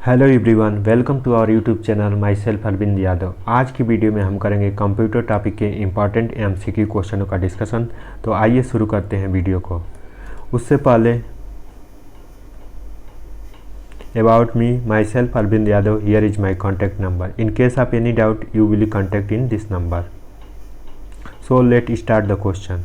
Hello everyone, welcome to our YouTube channel myself Arvind Yadav. आज की video में हम करेंगे कंप्यूटर टॉपिक के इम्पॉर्टेंट एमसीक्यू क्वेश्चनों का डिस्कशन। तो आइए शुरू करते हैं वीडियो को। उससे पहले about me, myself Arvind Yadav, here is my contact number. In case of any doubt you will contact in this number. So let start the question.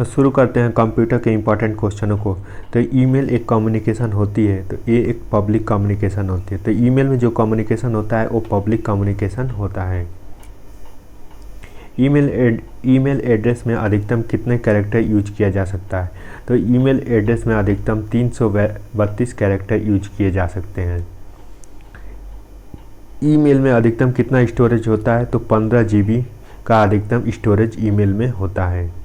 शुरू करते हैं कंप्यूटर के इम्पॉर्टेंट क्वेश्चनों को। तो ईमेल एक कम्युनिकेशन होती है, तो ये एक पब्लिक कम्युनिकेशन होती है। तो ईमेल में जो कम्युनिकेशन होता है वो पब्लिक कम्युनिकेशन होता है। ईमेल एड्रेस में अधिकतम कितने कैरेक्टर यूज किया जा सकता है? तो ईमेल एड्रेस में अधिकतम 332 कैरेक्टर यूज किए जा सकते हैं। ईमेल में अधिकतम कितना स्टोरेज होता है? तो 15 GB का अधिकतम स्टोरेज ईमेल में होता है।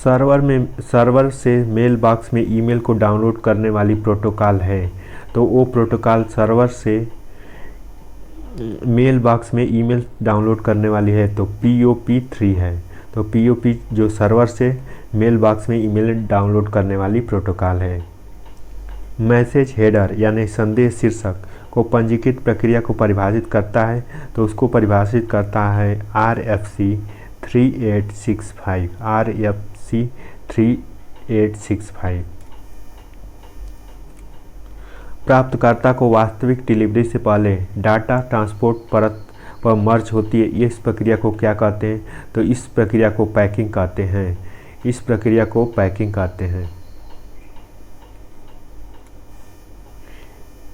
सर्वर से मेल बॉक्स में ईमेल को डाउनलोड करने वाली प्रोटोकॉल है, तो वो प्रोटोकॉल सर्वर से मेल बॉक्स में ईमेल डाउनलोड करने वाली है तो POP3 है। तो POP जो सर्वर से मेल बॉक्स में ईमेल डाउनलोड करने वाली प्रोटोकॉल है। मैसेज हेडर यानी संदेश शीर्षक को पंजीकृत प्रक्रिया को परिभाषित करता है, तो उसको परिभाषित करता है RFC 3865। RFC 3865। प्राप्तकर्ता को वास्तविक डिलीवरी से पहले डाटा ट्रांसपोर्ट परत पर मर्ज होती है, इस प्रक्रिया को क्या कहते हैं? तो इस प्रक्रिया को पैकिंग कहते हैं। इस प्रक्रिया को पैकिंग कहते हैं।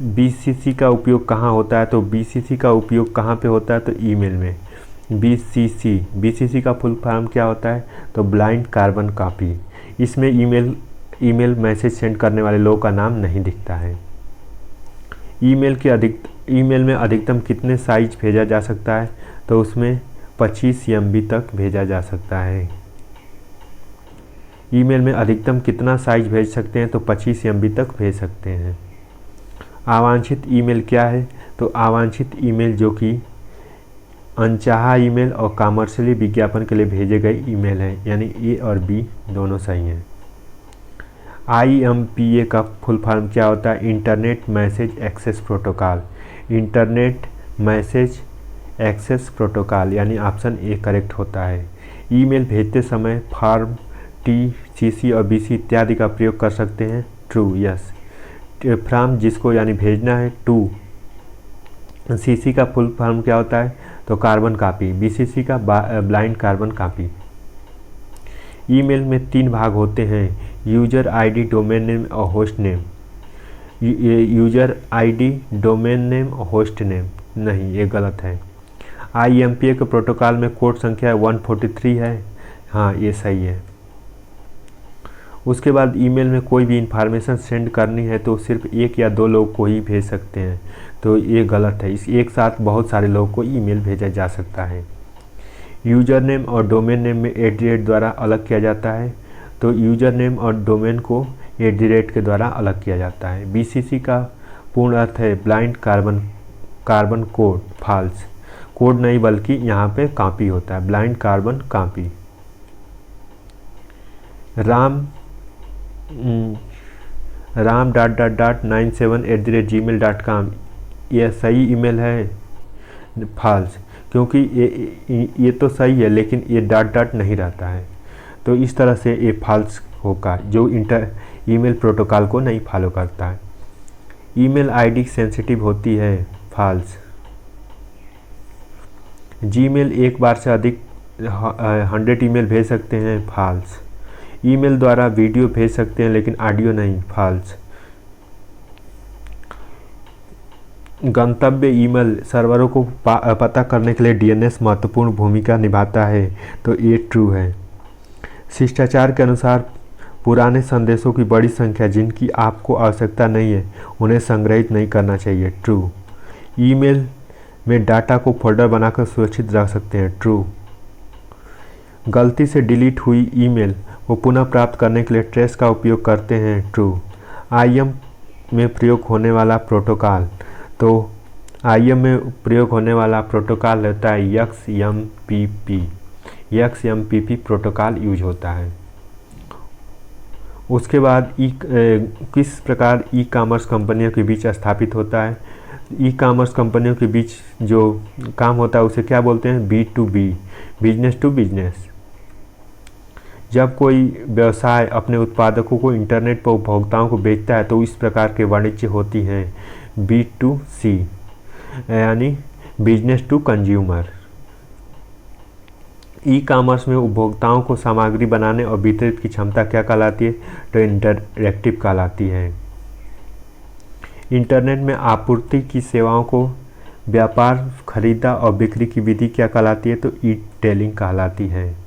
BCC का उपयोग कहाँ होता है? तो BCC का उपयोग कहाँ पे होता है? तो ईमेल में। BCC का फुल फॉर्म क्या होता है? तो ब्लाइंड कार्बन कॉपी। इसमें ईमेल मैसेज सेंड करने वाले लोगों का नाम नहीं दिखता है। ईमेल में अधिकतम कितने साइज भेजा जा सकता है? तो उसमें 25 MB तक भेजा जा सकता है। ईमेल में अधिकतम कितना साइज भेज सकते हैं? तो 25 MB तक भेज सकते हैं। अवांछित ईमेल क्या है? तो अवांछित ईमेल जो कि अनचाहा ईमेल और कॉमर्शियली विज्ञापन के लिए भेजे गए ईमेल हैं, यानी A और B दोनों सही हैं। IMPA का फुल फॉर्म क्या होता है? Internet message access protocol. Internet message access protocol, यानी ऑप्शन A करेक्ट होता है। ईमेल भेजते समय फॉर्म T, CC और BC इत्यादि का प्रयोग कर सकते हैं। True, yes. फ्रॉम जिसको यानी भेजना है, टू। CC का फुल फॉर्म क्या होता है? तो कार्बन कॉपी। BCC का ब्लाइंड कार्बन कॉपी। ईमेल में 3 भाग होते हैं, यूजर ID, डोमेन नेम और host name. User ID, domain name और होस्ट नेम नहीं, ये गलत है। IMPA के प्रोटोकॉल में कोड संख्या 143 है, हाँ ये सही है। उसके बाद ईमेल में कोई भी इंफॉर्मेशन सेंड करनी है तो सिर्फ 1 या 2 लोग को ही भेज सकते हैं, तो ये गलत है। इस एक साथ बहुत सारे लोगों को ईमेल भेजा जा सकता है। यूज़र नेम और डोमेन नेम में @ द्वारा अलग किया जाता है, तो यूज़र नेम और डोमेन को @ के द्वारा अलग किया जाता है। BCC का पूर्ण अर्थ है blind carbon code. False, code नहीं बल्कि यहाँ पे कॉपी होता है, ब्लाइंड कार्बन कॉपी। ram.97@gmail.com यह सही ईमेल है? फॉल्स, क्योंकि ये तो सही है लेकिन ये डॉट नहीं रहता है, तो इस तरह से ये फॉल्स होगा, जो ईमेल प्रोटोकॉल को नहीं फॉलो करता है। ईमेल ID सेंसिटिव होती है। फॉल्स। जीमेल एक बार से अधिक 100 ईमेल भेज सकते हैं। फॉल्स। ईमेल द्वारा वीडियो भेज सकते हैं लेकिन ऑडियो नहीं। फॉल्स। गंतव्य ईमेल सर्वरों को पता करने के लिए DNS महत्वपूर्ण भूमिका निभाता है, तो ये ट्रू है। शिष्टाचार के अनुसार पुराने संदेशों की बड़ी संख्या जिनकी आपको आवश्यकता नहीं है उन्हें संग्रहित नहीं करना चाहिए। ट्रू। ईमेल में डाटा को फोल्डर बनाकर सुरक्षित रख सकते हैं। ट्रू। गलती से डिलीट हुई ईमेल को पुनः प्राप्त करने के लिए ट्रेस का उपयोग करते हैं। ट्रू। IM में प्रयोग होने वाला प्रोटोकॉल, तो IM में प्रयोग होने वाला प्रोटोकॉल होता है XMPP। XMPP प्रोटोकॉल यूज होता है। उसके बाद किस प्रकार ई कॉमर्स कंपनियों के बीच स्थापित होता है। ई कॉमर्स कंपनियों के बीच जो काम होता है उसे क्या बोलते हैं, B2B, बिजनेस टू बिजनेस। जब कोई व्यवसाय अपने उत्पादकों को इंटरनेट पर उपभोक्ताओं को बेचता है तो इस प्रकार के वाणिज्य होती हैं B2C, यानी business to consumer. E commerce में उपभोक्ताओं को सामग्री बनाने और वितरित की क्षमता क्या कहलाती है, तो इंटरएक्टिव कहलाती है। इंटरनेट में आपूर्ति की सेवाओं को व्यापार, खरीदा और बिक्री की विधि क्या कहलाती है, तो ई टेलिंग कहलाती है।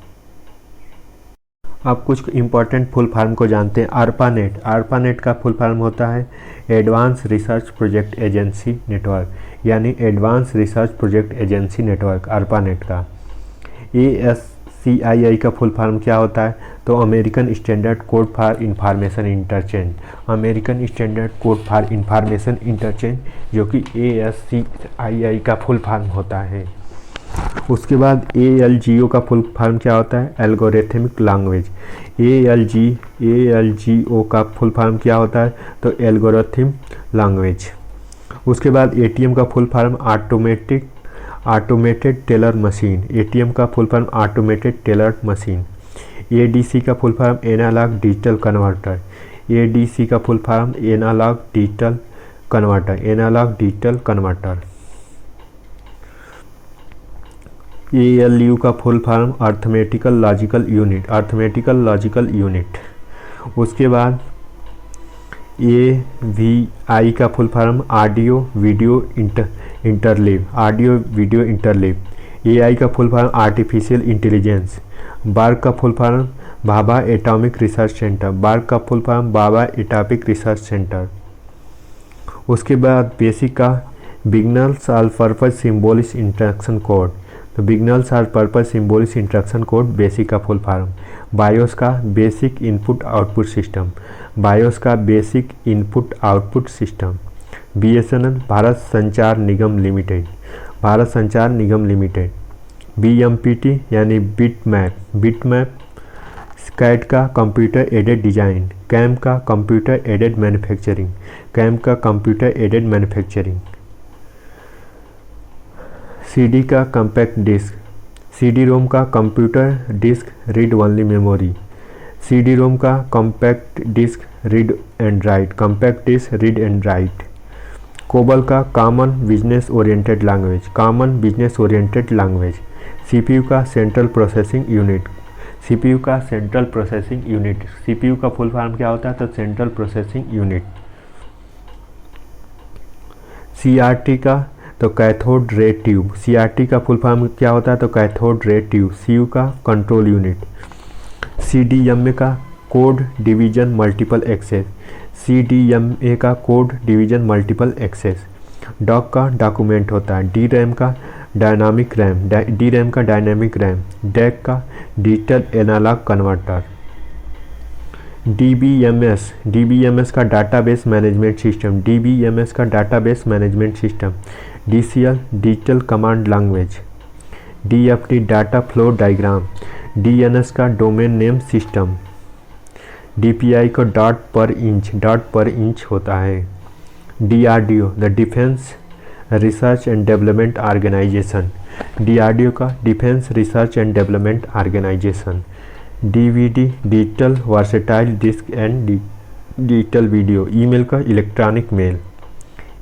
अब कुछ इम्पोर्टेंट फुल फॉर्म को जानते हैं। ARPANET, ARPANET का फुल फॉर्म होता है advance research project agency network, यानी advance research project agency network ARPANET का। ASCII का फुल फॉर्म क्या होता है, तो American standard code for information interchange, American standard code for information interchange, जो कि ASCII का फुल फॉर्म होता है। उसके बाद ALGO का फुल फॉर्म क्या होता है, एल्गोरिथमिक लैंग्वेज। ALGO का फुल फॉर्म क्या होता है, तो एल्गोरिथम लैंग्वेज। उसके बाद ATM का full form automated teller machine, ATM का full form automated teller machine. ADC का full form analog digital converter, ADC का full form analog digital converter, analog digital converter. ALU का full form arithmetical logical unit, arithmetical logical unit. उसके बाद AVI का full form audio video interleave, audio video interleave. AI का full form artificial intelligence. BARC का full form Bhabha atomic research centre, bark का full form Bhabha atomic research centre. उसके बाद BASIC का beginners all purpose symbolic instruction code, तो beginners all purpose symbolic instruction code BASIC का full form. BIOS का basic input output system, BIOS का basic input output system. BSNL Bharat Sanchar Nigam limited, Bharat Sanchar Nigam limited. BMPT यानी bitmap, bitmap. CAD का computer aided design, CAM का computer aided manufacturing, CAM का computer aided manufacturing. CD का compact disc, CD-ROM का computer disc read only memory, CD-ROM का compact disc read and write, compact disc read and write. COBOL का common business oriented language, common business oriented language. CPU का central processing unit, CPU का central processing unit. CPU का full form क्या होता है, तो central processing unit. CRT का तो कैथोड रे ट्यूब, CRT का फुल फॉर्म क्या होता है, तो कैथोड रे ट्यूब। CU का कंट्रोल यूनिट। CDMA का code division multiple access, CDMA का code division multiple access. Doc का डॉक्यूमेंट होता है। DRAM का डायनामिक रैम, DRAM का डायनामिक रैम। DAC का डिजिटल एनालॉग कन्वर्टर। DBMS का डाटाबेस मैनेजमेंट सिस्टम, DBMS का database management system. DCL digital command language. DFD data flow diagram. DNS का domain name system. DPI का dot per inch होता है। DRDO the defence research and development organisation, DRDO का defence research and development organisation. DVD digital versatile disc and digital video. Email का electronic mail.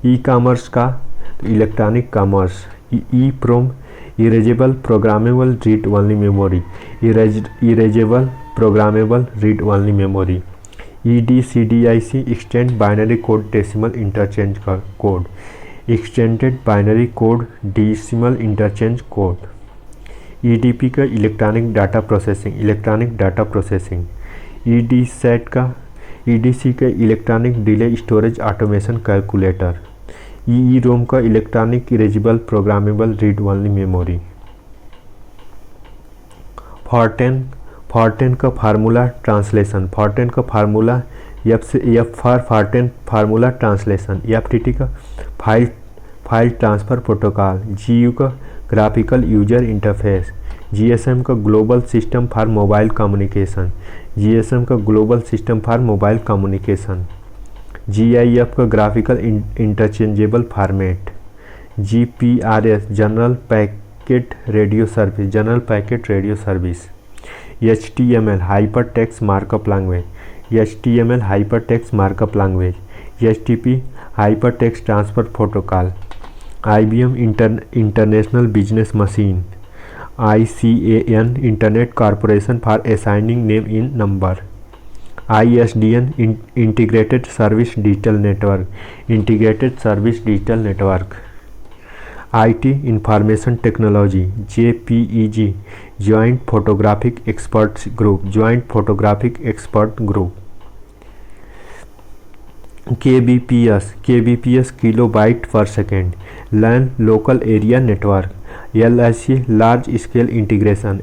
E commerce का electronic commerce. EEPROM erasable programmable read only memory, erasable programmable read only memory. EDCDIC extend binary code decimal interchange code, extended binary code decimal interchange code. EDP का electronic data processing, electronic data processing. EDC का electronic delay storage automation calculator. EEROM का electronic erasable programmable read only memory. FORTRAN का formula translation, FORTRAN का formula FORTRAN formula translation. FTT का file transfer protocol. GU का graphical user interface, GSM का global system for mobile communication, GSM का global system for mobile communication. GIF का graphical interchangeable format. GPRS general packet radio service, general packet radio service. HTML hyper text markup language, HTML hyper text markup language. HTP hyper text transfer protocol. IBM international business machine. ICAN internet corporation for assigning name in number. ISDN integrated service digital network, integrated service digital network. IT information technology, JPEG joint photographic experts group, joint photographic expert group. KBPS kilobyte per second, LAN local area network. LSI large scale integration,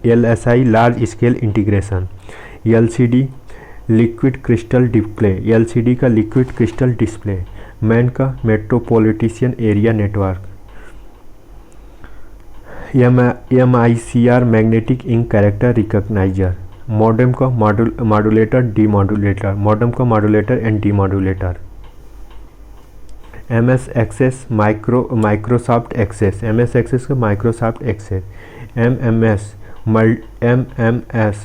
LSI large scale integration. LCD liquid crystal display, LCD का liquid crystal display. MAN का metropolitan area network. MICR magnetic ink character recogniser. Modem का modulator demodulator, modem का modulator and demodulator. MS access Microsoft access, MS access का Microsoft access. MMS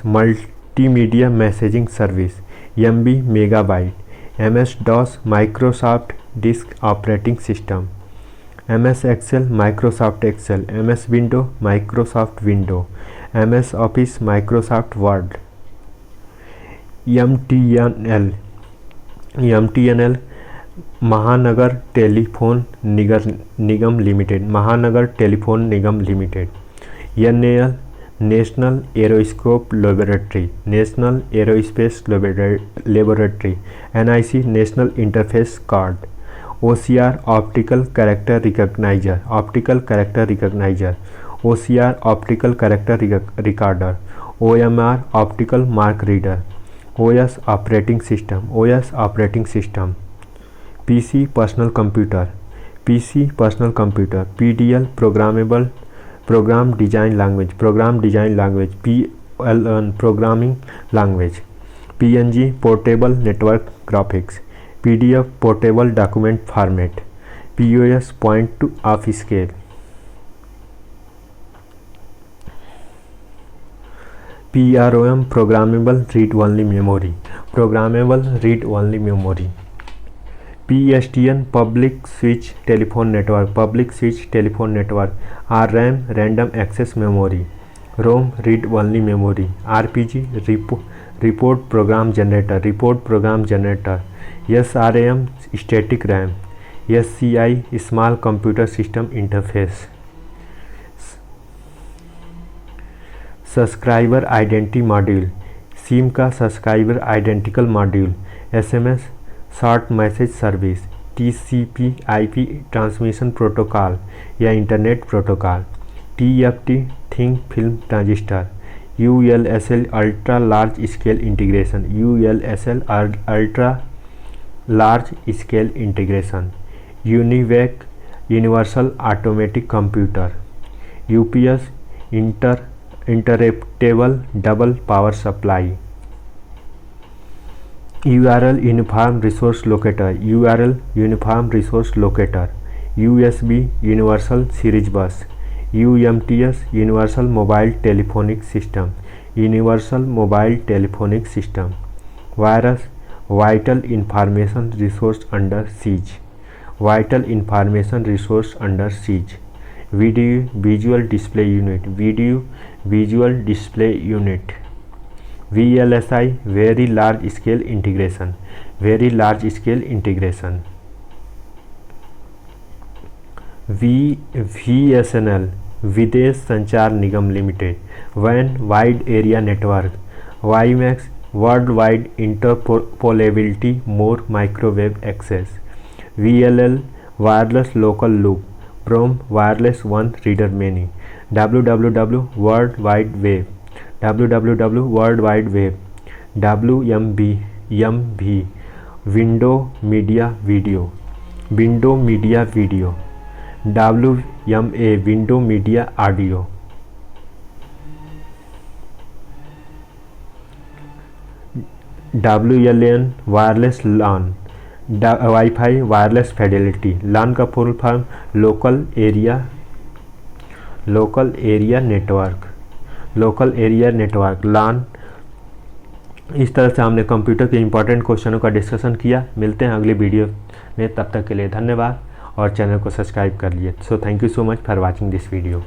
multimedia messaging service, MB megabyte. MS DOS Microsoft disk operating system. MS Excel Microsoft Excel. MS window Microsoft window. MS office Microsoft word. MTNL Mahanagar telephone Nigam limited, Mahanagar telephone Nigam limited. NAL national aeroscope laboratory, national aerospace laboratory. NIC national interface card. OCR optical character recogniser, optical character recogniser. OCR optical character recorder. OMR optical mark reader. OS operating system, OS operating system. PC personal computer, PC personal computer. PDL programmable program design language, program design language. PLN programming language. PNG portable network graphics. PDF portable document format. POS point to of scale. PROM programmable read only memory, programmable read only memory. PSTN public switch telephone network, public switch telephone network. RAM random access memory. ROM read only memory. RPG report program generator, report program generator. SRAM static RAM. SCI small computer system interface. Subscriber identity module, SIM का subscriber identical module. SMS short message service. TCP/IP transmission protocol या internet protocol. TFT thin film transistor. ULSL ultra large scale integration, ULSL ultra large scale integration. UNIVAC universal automatic computer. UPS interruptable double power supply. URL uniform resource locator, URL uniform resource locator. USB universal series bus. UMTS universal mobile telephonic system, universal mobile telephonic system. Virus vital information resource under seize, vital information resource under seize. Video visual display unit, video visual display unit. VLSI very large scale integration, very large scale integration. VSNL Videsh Sanchar Nigam limited, वैन wide area network. WiMAX world wide interpolability more microwave access. VLL wireless local loop, PROM wireless one reader many. www world wide web, www world wide web. WMV window media video, window media video. WMA window media audio. WLAN wireless LAN, WiFi wireless fidelity. LAN का full form local area network LAN। इस तरह से हमने computer के important क्वेश्चनों का discussion किया। मिलते हैं अगली वीडियो में, तब तक के लिए धन्यवाद और चैनल को सब्सक्राइब कर लिए। So thank you so much for watching this video.